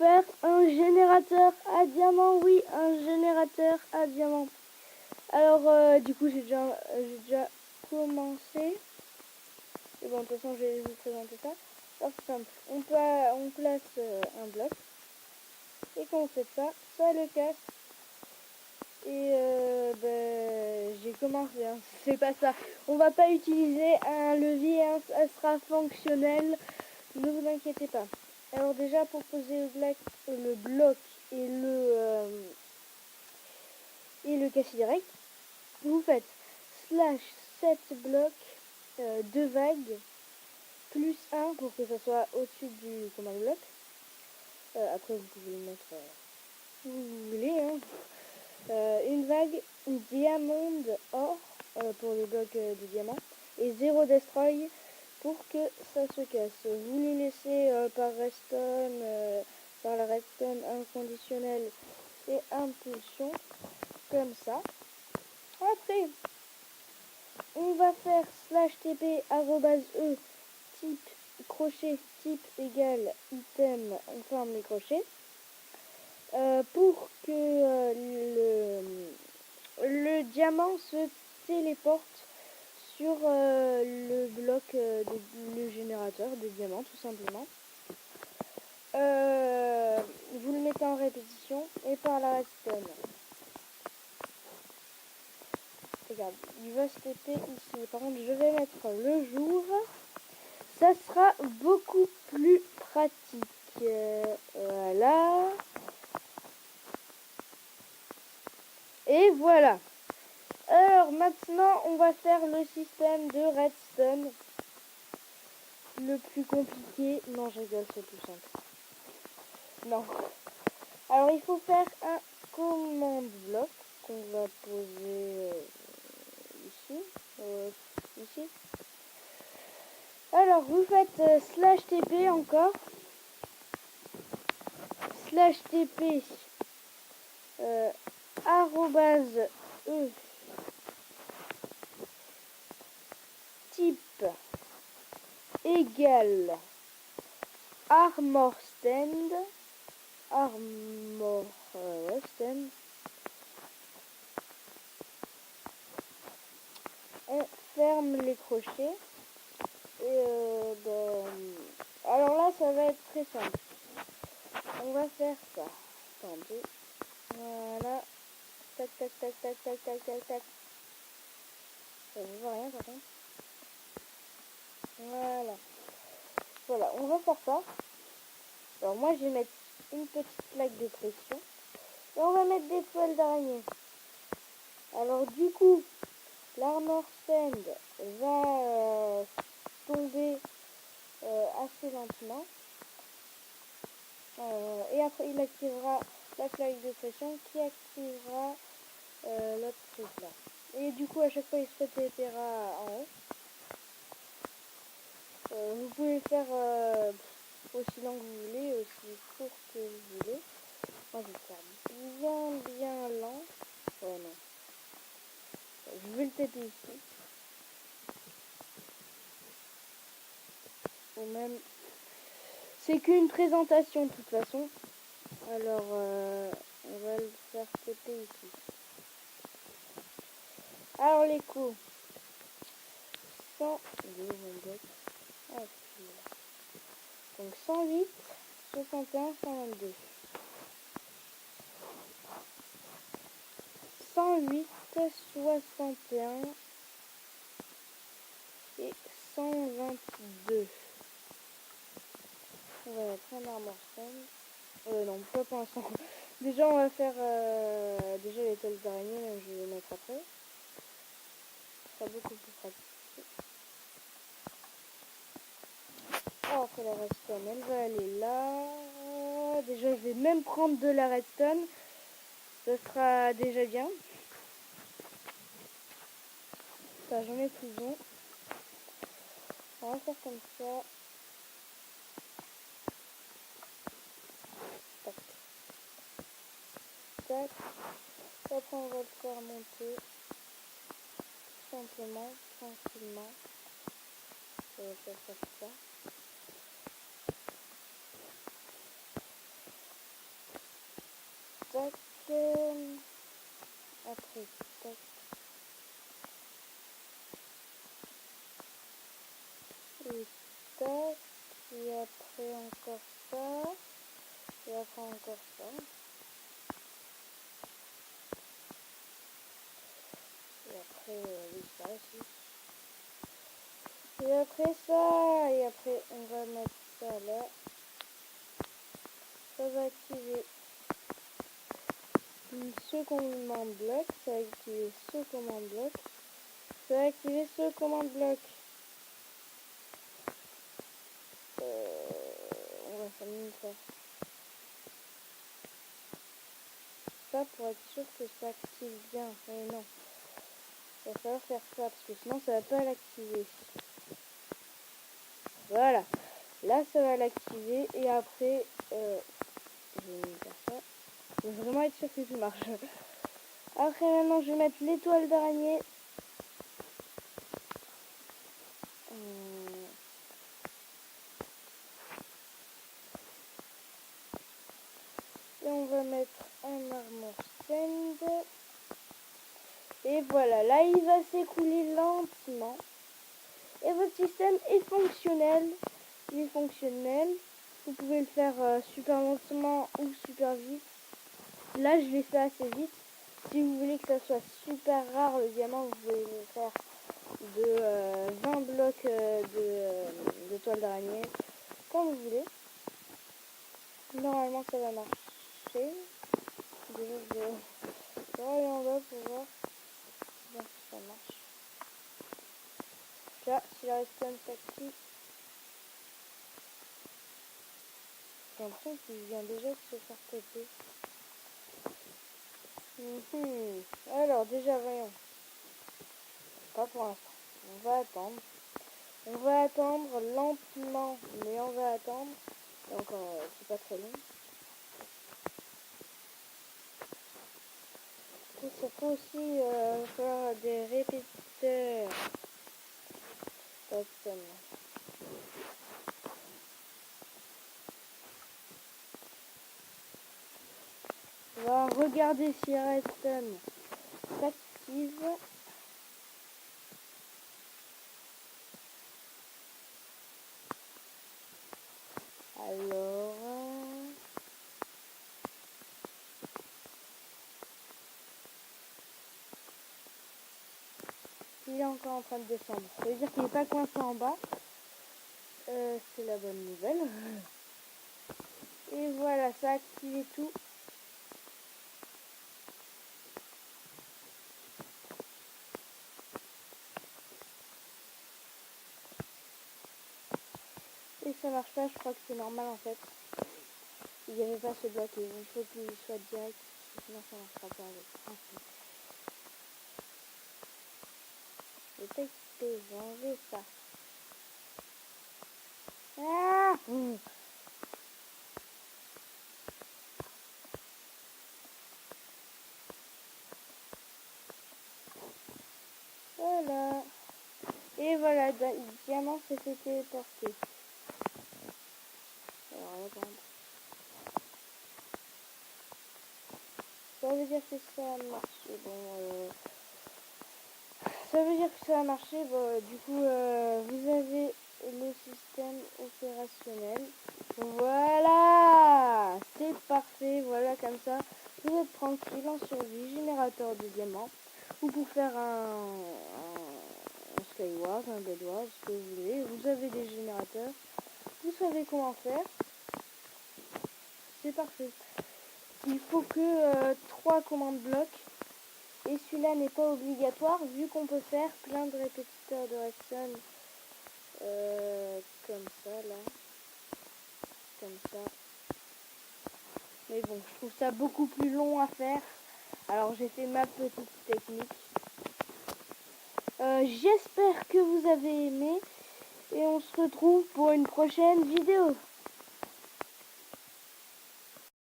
faire un générateur à diamant. Oui, un générateur à diamant. Alors, du coup, j'ai déjà commencé. Et bon, de toute façon, je vais vous présenter ça. Alors, c'est simple. On place un bloc. Et quand on fait ça, ça le casse. Et j'ai commencé. Hein. C'est pas ça. On va pas utiliser un levier. Hein. Ça sera fonctionnel. Ne vous inquiétez pas. Alors déjà, pour poser le bloc et le casser direct, vous faites slash 7 blocs 2 vagues plus 1 pour que ça soit au-dessus du command bloc. Après, vous pouvez le mettre où vous voulez. Hein. Une vague diamond or pour le bloc de diamant et 0 destroy pour que ça se casse. Vous les laissez par la redstone inconditionnelle et impulsion comme ça. Après, on va faire slash tp @e type crochet type égale item, on ferme les crochets pour que le diamant se téléporte sur le bloc le générateur de diamant tout simplement. Vous le mettez en répétition et par la redstone. Regarde, il va se TP ici. Par contre, je vais mettre le jour. Ça sera beaucoup plus pratique. Voilà. Et voilà. Alors maintenant, on va faire le système de redstone. Le plus compliqué. Non, je rigole, c'est tout simple. Non. Alors, il faut faire un command bloc qu'on va poser ici. Ici. Alors, vous faites slash tp encore. Slash tp arrobase e type égale armor stand on ferme les crochets et alors là ça va être très simple, on va faire ça. Attendez, voilà, tac tac tac tac tac tac tac tac, je vois rien par contre. Voilà, on va faire ça. Alors moi je vais mettre une petite plaque de pression et on va mettre des toiles d'araignée. Alors du coup l'armor stand va tomber assez lentement et après il activera la plaque de pression qui activera l'autre truc là. Et du coup à chaque fois il se répétera en haut. Vous pouvez faire aussi long que vous voulez, aussi court que vous voulez. Moi je vais faire bien lent. Oh non. Je vais le taper ici. Ou même... C'est qu'une présentation de toute façon. Alors on va le faire taper ici. Alors les coups. 100... Donc 108, 61, 122. 108, 61 et 122. On va mettre un armor stand. Non, pas pour l'instant. Déjà, on va faire déjà les toiles d'araignée, mais je vais les mettre après. Ça sera beaucoup plus pratique. Alors, après la redstone, elle va aller là. Déjà, je vais même prendre de la redstone. Ça sera déjà bien. Ça, j'en ai plus besoin. On va faire comme ça. Tac. Tac. Après, on va le faire monter. Simplement, tranquillement. On va faire ça. tac. Après, tac. Et tac. Et après encore ça. Et après encore ça. Et après, oui, ça aussi. Et après ça. Et après, on va mettre ça là. Ça va activer ce commande bloc. Ça va activer ce commande bloc. Ça va activer ce commande bloc. On va s'amuser ça. Ça pour être sûr que ça active bien. Mais non. Il va falloir faire ça parce que sinon ça va pas l'activer. Voilà. Là ça va l'activer et après je vais faire ça. Je veux vraiment être sûr que tout marche. Après maintenant je vais mettre l'étoile d'araignée. Et on va mettre un armor stand. Et voilà, là il va s'écouler lentement. Et votre système est fonctionnel. Il est fonctionnel. Vous pouvez le faire super lentement ou super vite. Là je l'ai fait assez vite. Si vous voulez que ça soit super rare le diamant, vous pouvez le faire de 20 blocs de toile d'araignée. Comme vous voulez. Normalement ça va marcher. Déjà je vais aller en bas pour voir si ça marche. Là, si la redstone s'active, j'ai l'impression qu'il vient déjà de se faire péter. Alors déjà voyons. Pas pour l'instant. On va attendre. On va attendre lentement, mais on va attendre. Et encore, c'est pas très long. Et ça peut aussi faire des répétiteurs. On va regarder si redstone s'active. Alors, il est encore en train de descendre. Ça veut dire qu'il n'est pas coincé en bas. C'est la bonne nouvelle. Et voilà, ça a activé tout. Et ça marche pas, je crois que c'est normal en fait. Il n'y avait pas ce bloc et il faut qu'il soit direct, sinon ça marchera pas avec principe. Peut-être j'ai enlevé ça. Ah Voilà. Et voilà, diamant s'est fait téléporter. Alors regarde. Ça veut dire que ça a marché. Bon, ça veut dire que ça a marché. Bon, du coup, vous avez le système opérationnel. Voilà, c'est parfait. Voilà, comme ça, vous êtes tranquille en survie. Générateur de diamants. Ou pour faire un Skyward, un Bedwars, ce que vous voulez. Vous avez des générateurs. Vous savez comment faire. C'est parfait. Il faut que 3 commandes blocs. Et celui-là n'est pas obligatoire vu qu'on peut faire plein de répétiteurs de redstone comme ça là. Comme ça. Mais bon, je trouve ça beaucoup plus long à faire. Alors j'ai fait ma petite technique. J'espère que vous avez aimé. Et on se retrouve pour une prochaine vidéo.